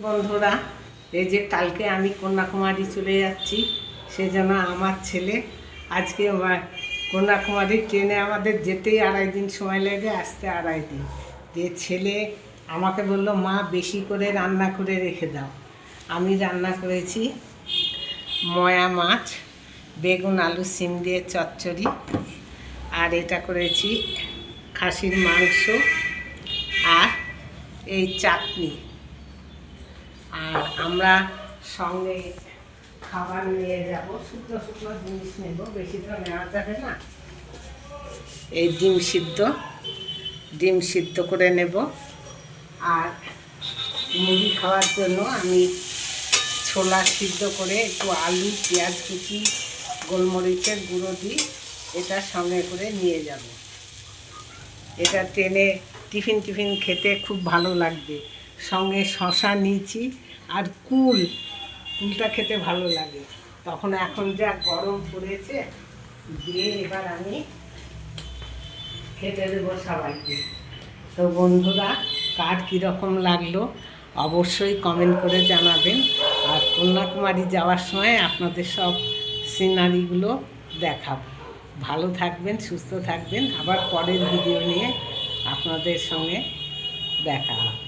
বন্ধুরা, এই যে কালকে আমি কন্যাকুমারী চলে যাচ্ছি, সেজন্য আমার ছেলে আজকে কন্যাকুমারী ট্রেনে আমাদের যেতেই 2.5 দিন সময় লাগে, আসতে 2.5 দিন। যে ছেলে আমাকে বলল, মা বেশি করে রান্না করে রেখে দাও। আমি রান্না করেছি ময়া মাছ, বেগুন আলু সিম দিয়ে চচ্চড়ি, আর এটা করেছি খাসির মাংস আর এই চাটনি। আর আমরা সঙ্গে খাবার নিয়ে যাব, শুকনো শুকনো জিনিস নেব, বেশি তো নেওয়া যাবে না। এই ডিম সিদ্ধ করে নেব। আর মুড়ি খাওয়ার জন্য আমি ছোলা সিদ্ধ করে একটু আলু পেঁয়াজ কুচি গোলমরিচের গুঁড়ো দিই, এটা সঙ্গে করে নিয়ে যাব। এটা ট্রেনে টিফিন খেতে খুব ভালো লাগবে। সঙ্গে শশা নিয়েছি আর কুলটা খেতে ভালো লাগে। তখন এখন যা গরম পড়েছে, দিয়ে এবার আমি খেতে দেবো সবাইকে। তো বন্ধুরা, কার কীরকম লাগলো অবশ্যই কমেন্ট করে জানাবেন। আর কন্যাকুমারী যাওয়ার সময় আপনাদের সব সিনারিগুলো দেখাবো। ভালো থাকবেন, সুস্থ থাকবেন। আবার পরের ভিডিও নিয়ে আপনাদের সঙ্গে দেখা হবে।